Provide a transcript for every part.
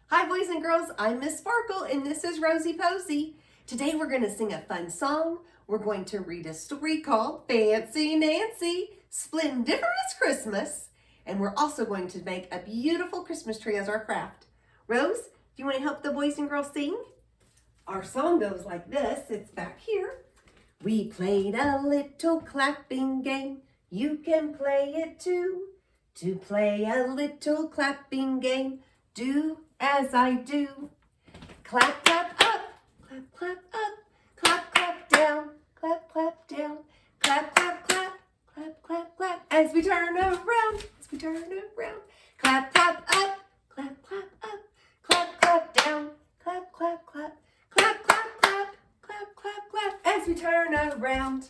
Hi boys and girls, I'm Miss Sparkle and this is Rosie Posey. Today we're going to sing a fun song. We're going to read a story called Fancy Nancy, Splendiferous Christmas. And we're also going to make a beautiful Christmas tree as our craft. Rose, do you want to help the boys and girls sing? Our song goes like this. It's back here. We played a little clapping game. You can play it too. To play a little clapping game, do as I do. Clap, clap up, clap, clap up, clap, clap down, clap, clap down, clap, clap, clap, clap, clap, clap. As we turn around, clap, clap up, clap, clap up, clap, clap down, clap, clap, clap, clap, clap, clap, clap, clap, clap. As we turn around.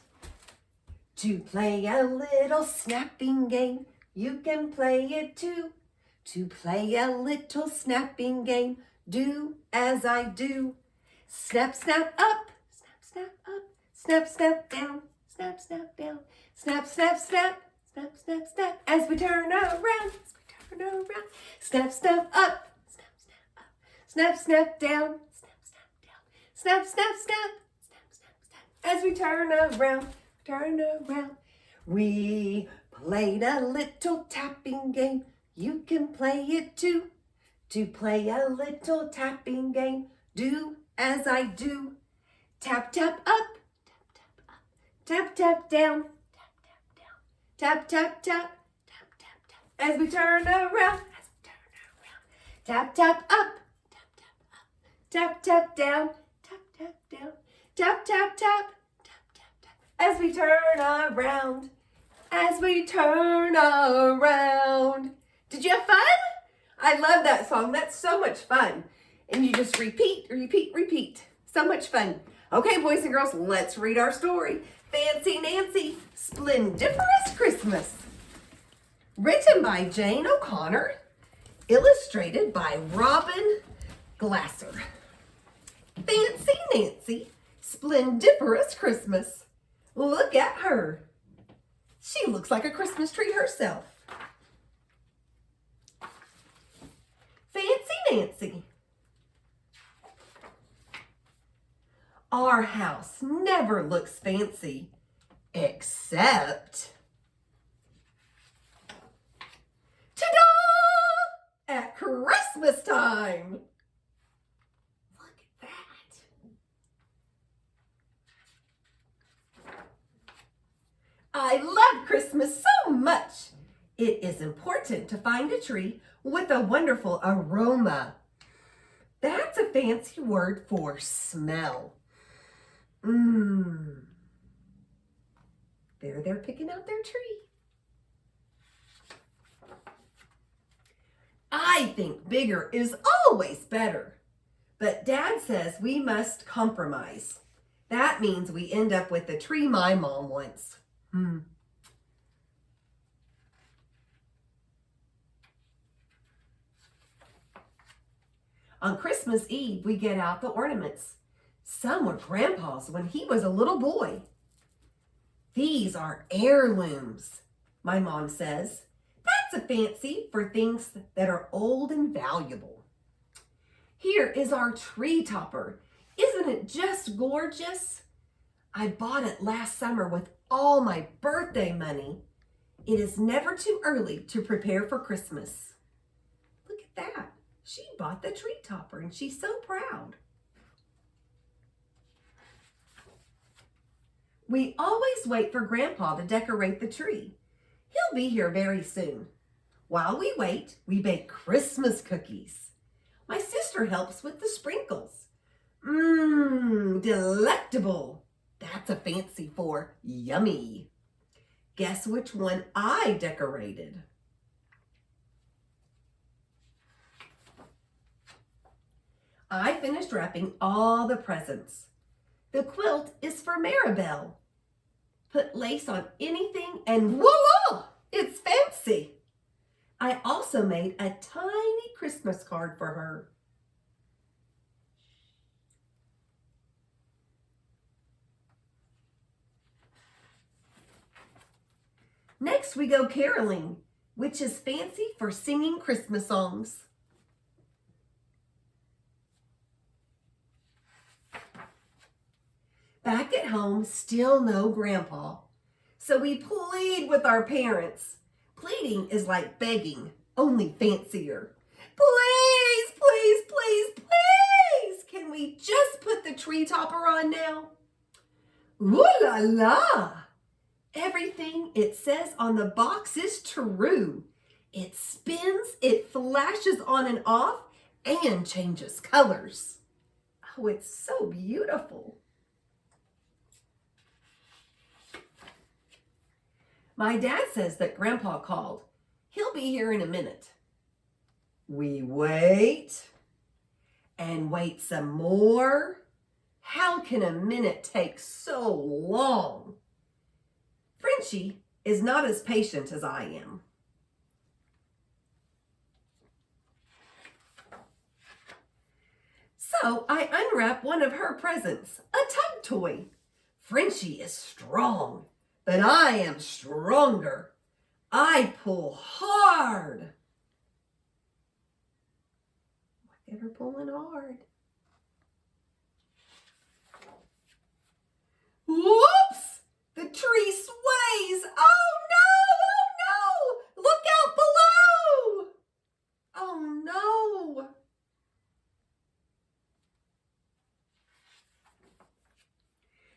To play a little snapping game, you can play it too. To play a little snapping game, do as I do. Snap, snap up, snap, snap up, snap, snap down, snap, snap down, snap, snap, snap, snap, snap, snap. As we turn around, snap, snap up, snap, snap up, snap, snap down, snap, snap down, snap, snap, snap, snap, snap, snap. As we turn around. We played a little tapping game. You can play it too. To play a little tapping game, do as I do. Tap, tap up, tap, tap up, tap, tap down, tap, tap down, tap, tap, tap, tap, tap, tap. As we turn around, tap, tap up, tap, tap up, tap, tap down, tap, tap down, tap, tap, tap. As we turn around, Did you have fun? I love that song. That's so much fun. And you just repeat. So much fun. Okay, boys and girls, let's read our story. Fancy Nancy, Splendiferous Christmas. Written by Jane O'Connor. Illustrated by Robin Glasser. Fancy Nancy, Splendiferous Christmas. Look at her. She looks like a Christmas tree herself. Fancy Nancy. Our house never looks fancy, except... Ta-da! At Christmas time. Look at that. I love Christmas so much. It is important to find a tree with a wonderful aroma. That's a fancy word for smell. They're picking out their tree. I think bigger is always better. But Dad says we must compromise. That means we end up with the tree my mom wants. On Christmas Eve, we get out the ornaments. Some were Grandpa's when he was a little boy. These are heirlooms, my mom says. That's a fancy for things that are old and valuable. Here is our tree topper. Isn't it just gorgeous? I bought it last summer with all my birthday money. It is never too early to prepare for Christmas. Look at that. She bought the tree topper and she's so proud. We always wait for Grandpa to decorate the tree. He'll be here very soon. While we wait, we bake Christmas cookies. My sister helps with the sprinkles. Delectable. That's a fancy for yummy. Guess which one I decorated? I finished wrapping all the presents. The quilt is for Maribel. Put lace on anything and voila! It's fancy. I also made a tiny Christmas card for her. Next we go caroling, which is fancy for singing Christmas songs. at home still know Grandpa. So we plead with our parents. Pleading is like begging, only fancier. Please, please, please, please, can we just put the tree topper on now? Ooh la la! Everything it says on the box is true. It spins, it flashes on and off, and changes colors. Oh, it's so beautiful. My dad says that Grandpa called. He'll be here in a minute. We wait and wait some more. How can a minute take so long? Frenchie is not as patient as I am. So I unwrap one of her presents, a tug toy. Frenchie is strong, but I am stronger. I pull hard. Look at her pulling hard. Whoops! The tree sways. Oh no! Oh no! Look out below! Oh no!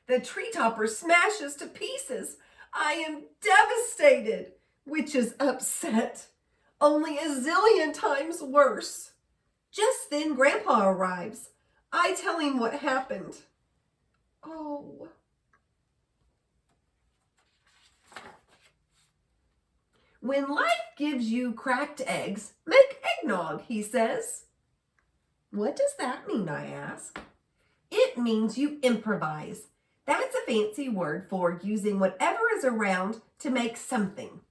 The tree topper smashes to pieces. I am devastated, which is upset, only a zillion times worse. Just then Grandpa arrives. I tell him what happened. Oh. When life gives you cracked eggs, make eggnog, he says. What does that mean, I ask? It means you improvise. That's a fancy word for using whatever is around to make something.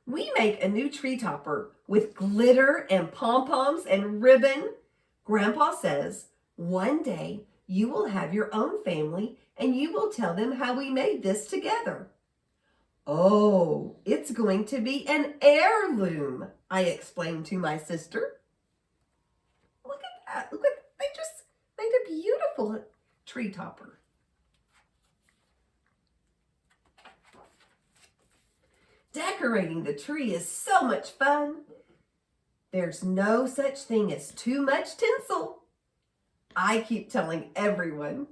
We make a new tree topper with glitter and pom-poms and ribbon. Grandpa says, one day you will have your own family and you will tell them how we made this together. Oh, it's going to be an heirloom, I explained to my sister. Look at that. Look at, they just made a beautiful tree topper. Decorating the tree is so much fun. There's no such thing as too much tinsel. I keep telling everyone.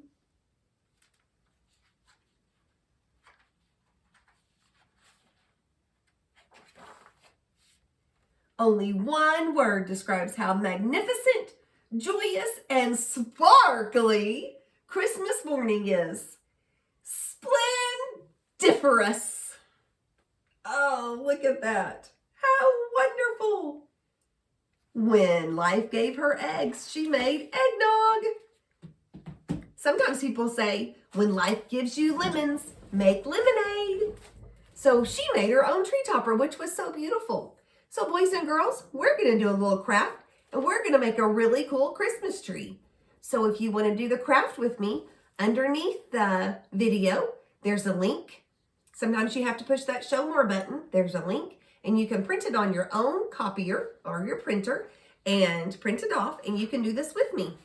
Only one word describes how magnificent, joyous, and sparkly Christmas morning is. Splendiferous. Oh, look at that. How wonderful. When life gave her eggs, she made eggnog. Sometimes people say, when life gives you lemons, make lemonade. So she made her own tree topper, which was so beautiful. So boys and girls, we're going to do a little craft and we're going to make a really cool Christmas tree. So if you want to do the craft with me, underneath the video, there's a link. Sometimes you have to push that show more button. There's a link and you can print it on your own copier or your printer and print it off and you can do this with me.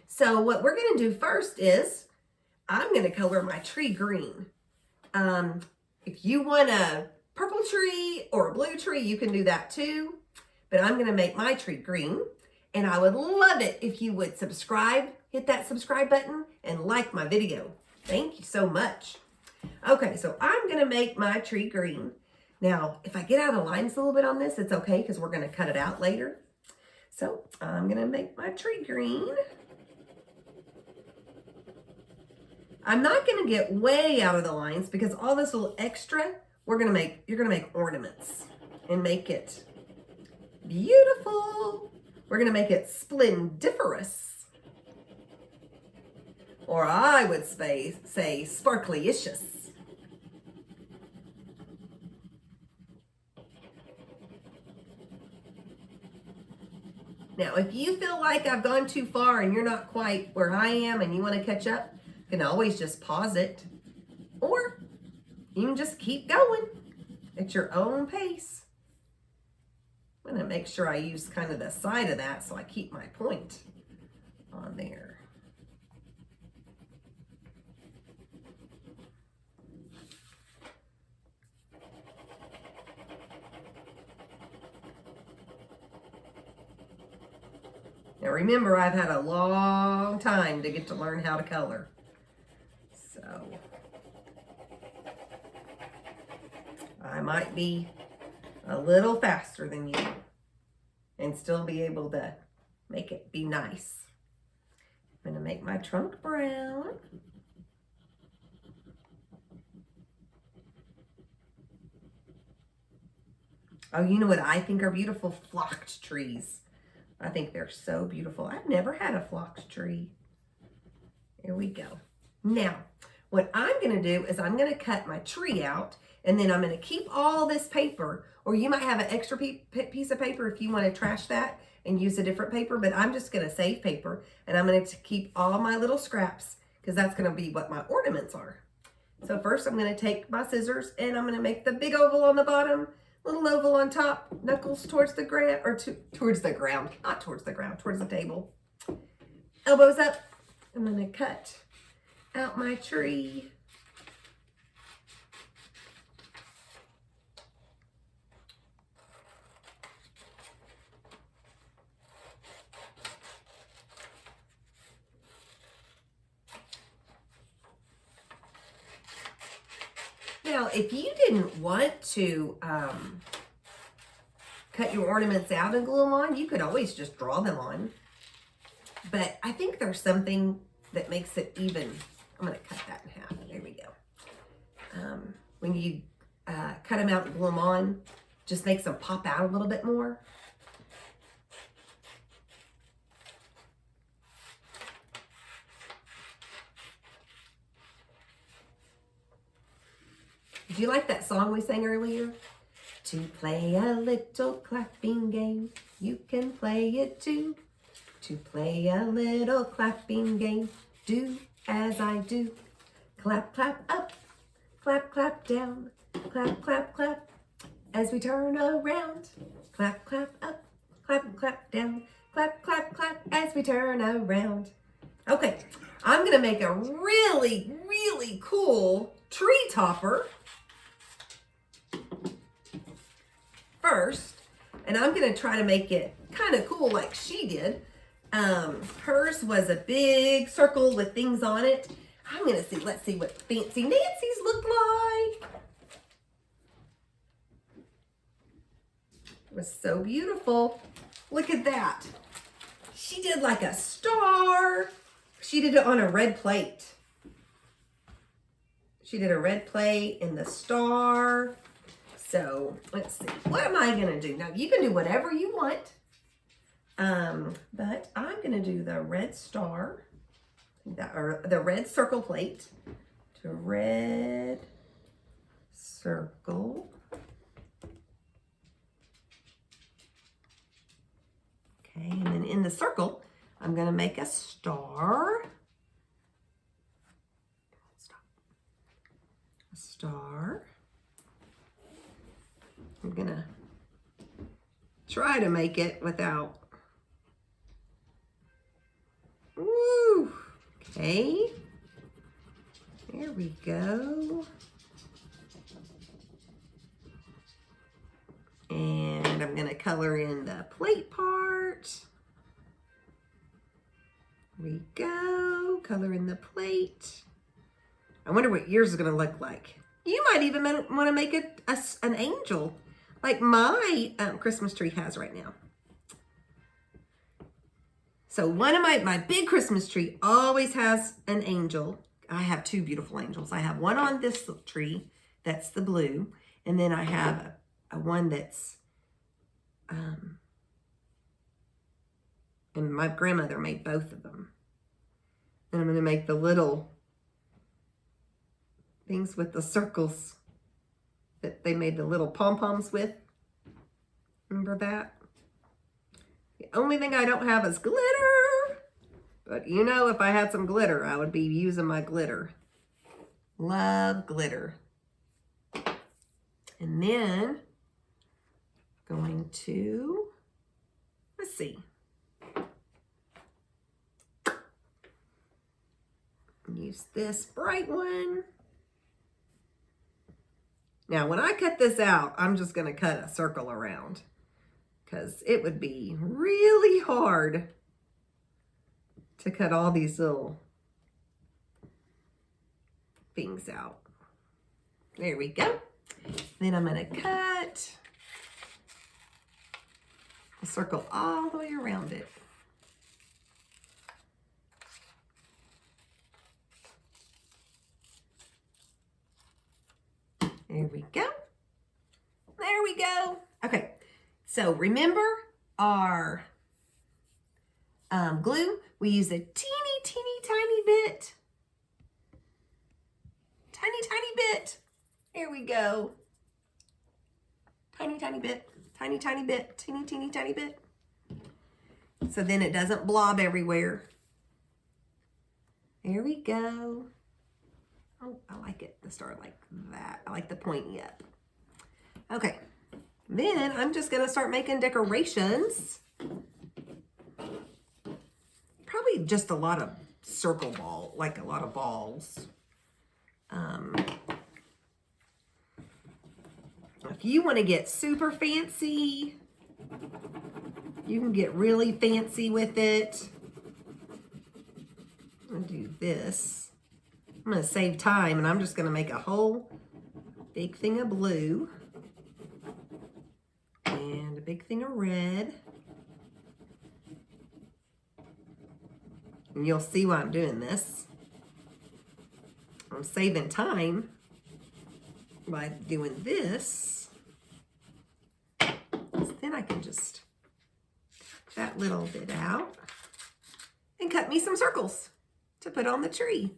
So what we're going to do first is I'm going to color my tree green. If you want a purple tree or a blue tree, you can do that too. But I'm going to make my tree green. And I would love it if you would subscribe, hit that subscribe button and like my video. Thank you so much. Okay, so I'm going to make my tree green. Now, if I get out of lines a little bit on this, it's okay because we're going to cut it out later. So I'm going to make my tree green. I'm not going to get way out of the lines because all this little extra, you're going to make ornaments and make it beautiful. We're going to make it splendiferous. Or I would say sparkly-icious. Now, if you feel like I've gone too far and you're not quite where I am and you want to catch up, you can always just pause it. Or you can just keep going at your own pace. I'm going to make sure I use kind of the side of that so I keep my point on there. Now remember, I've had a long time to get to learn how to color. So I might be a little faster than you and still be able to make it be nice. I'm going to make my trunk brown. Oh, you know what I think are beautiful? Flocked trees. I think they're so beautiful. I've never had a flocked tree. Here we go. Now, what I'm going to do is I'm going to cut my tree out, and then I'm going to keep all this paper, or you might have an extra piece of paper if you want to trash that and use a different paper, but I'm just going to save paper, and I'm going to keep all my little scraps because that's going to be what my ornaments are. So first I'm going to take my scissors, and I'm going to make the big oval on the bottom, little oval on top, knuckles towards the ground, or towards the ground, not towards the ground, towards the table. Elbows up. I'm going to cut out my tree. Now, if you didn't want to cut your ornaments out and glue them on, you could always just draw them on. But I think there's something that makes it even. I'm going to cut that in half. There we go. When you cut them out and glue them on, just makes them pop out a little bit more. Do you like that song we sang earlier? To play a little clapping game, you can play it too. To play a little clapping game, do as I do. Clap, clap up, clap, clap down, clap, clap, clap. As we turn around, clap, clap up, clap, clap down, clap, clap, clap. As we turn around. Okay, I'm gonna make a really, really cool tree topper first, and I'm gonna try to make it kind of cool like she did. Hers was a big circle with things on it. I'm gonna see, let's see what Fancy Nancy's look like. It was so beautiful. Look at that. She did like a star. She did it on a red plate. She did a red plate and the star. So let's see, what am I gonna do? Now you can do whatever you want, but I'm gonna do the red star, or the red circle plate, to red circle. Okay, and then in the circle, I'm gonna make a star. Stop. A star. I'm gonna try to make it without. Woo! Okay. There we go. And I'm gonna color in the plate part. There we go. Color in the plate. I wonder what yours is gonna look like. You might even want to make it an angel, like my Christmas tree has right now. So one of my big Christmas tree always has an angel. I have two beautiful angels. I have one on this tree, that's the blue, and then I have a one that's, and my grandmother made both of them. And I'm going to make the little things with the circles that they made the little pom-poms with. Remember that? The only thing I don't have is glitter. But you know, if I had some glitter, I would be using my glitter. Love glitter. And then going to, let's see. Use this bright one. Now, when I cut this out, I'm just going to cut a circle around because it would be really hard to cut all these little things out. There we go. Then I'm going to cut a circle all the way around it. There we go. There we go. Okay, so remember our glue? We use a teeny tiny bit. Tiny bit. There we go. Tiny bit. Teeny tiny bit. So then it doesn't blob everywhere. There we go. Oh, I like it to start like that. I like the pointy up. Okay, then I'm just gonna start making decorations. Probably just a lot of circle ball, like a lot of balls. If you want to get super fancy, you can get really fancy with it. I'm gonna do this. I'm gonna save time, and I'm just gonna make a whole big thing of blue and a big thing of red. And you'll see why I'm doing this. I'm saving time by doing this. So then I can just cut that little bit out and cut me some circles to put on the tree.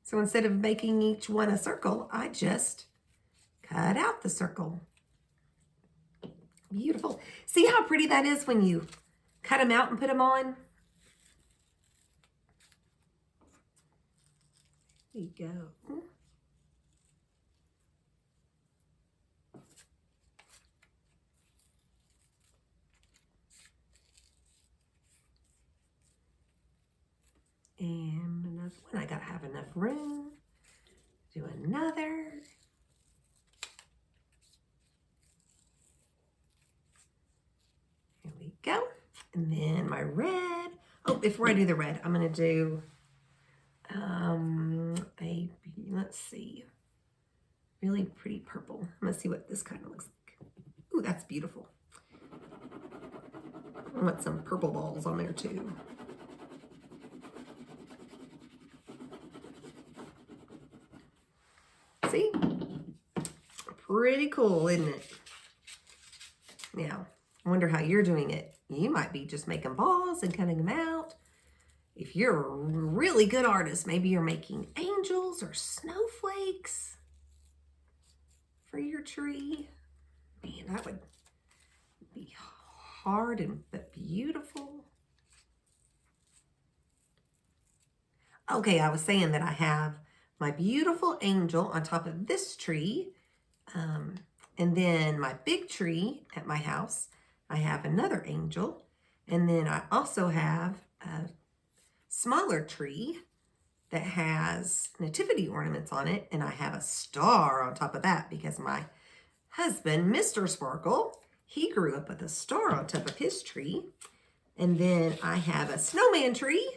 So instead of making each one a circle, I just cut out the circle. Beautiful. See how pretty that is when you cut them out and put them on? There you go. And another one. I gotta have enough room. Do another. Here we go. And then my red. Oh, before I do the red, I'm gonna do let's see, really pretty purple. I'm gonna see what this kind of looks like. Ooh, that's beautiful. I want some purple balls on there too. See? Pretty cool, isn't it? Now, I wonder how you're doing it. You might be just making balls and cutting them out. If you're a really good artist, maybe you're making angels or snowflakes for your tree. Man, that would be hard but beautiful. Okay, I was saying that I have my beautiful angel on top of this tree. And then my big tree at my house, I have another angel. And then I also have a smaller tree that has nativity ornaments on it, and I have a star on top of that because my husband, Mr. Sparkle, he grew up with a star on top of his tree. And then I have a snowman tree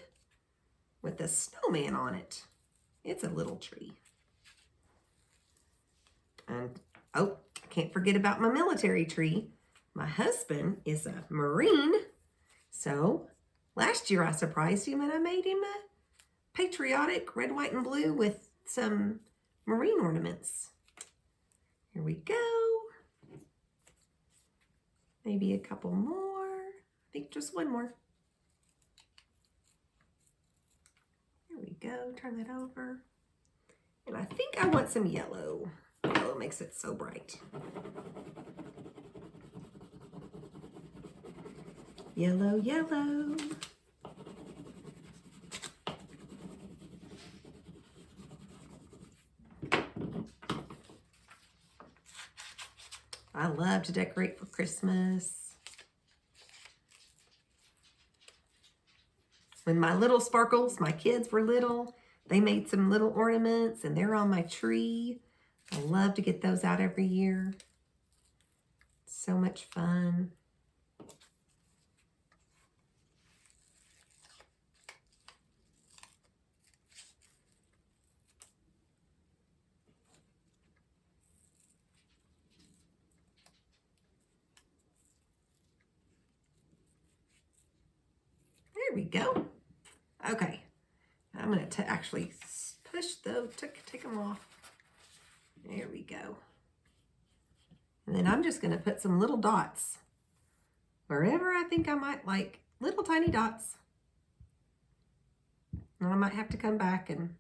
with a snowman on it. It's a little tree. And oh, I can't forget about my military tree. My husband is a Marine, so last year I surprised him and I made him a patriotic red, white, and blue with some Marine ornaments. Here we go. Maybe a couple more. I think just one more. Here we go. Turn that over. And I think I want some yellow. Yellow makes it so bright. Yellow, yellow. I love to decorate for Christmas. When my little Sparkles, my kids were little, they made some little ornaments and they're on my tree. I love to get those out every year. So much fun. go. Okay, I'm going to actually push those, take them off. There we go. And then I'm just going to put some little dots wherever I think I might like, little tiny dots. And I might have to come back and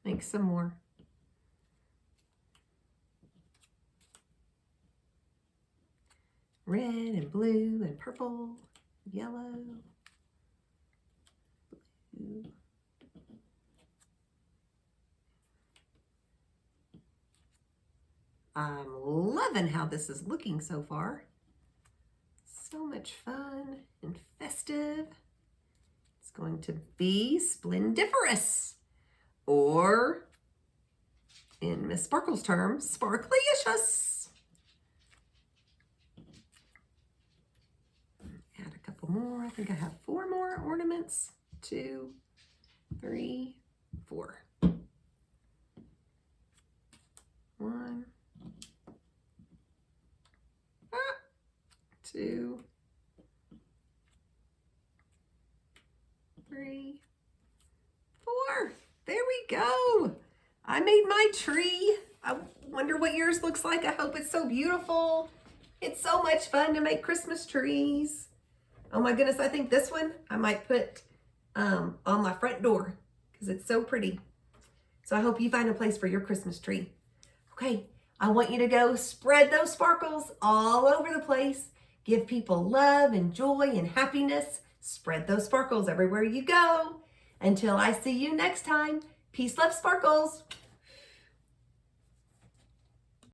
make some more. Red and blue and purple, yellow, blue. I'm loving how this is looking so far. So much fun and festive. It's going to be Splendiferous, or in Miss Sparkle's term, Sparklicious. Add a couple more. I think I have 4 more ornaments. 2, 3, 4. 1, 2, 3, 4. There we go. I made my tree. I wonder what yours looks like. I hope it's so beautiful. It's so much fun to make Christmas trees. Oh my goodness, I think this one I might put on my front door because it's so pretty. So I hope you find a place for your Christmas tree. Okay, I want you to go spread those sparkles all over the place. Give people love and joy and happiness. Spread those sparkles everywhere you go. Until I see you next time, peace, love, sparkles.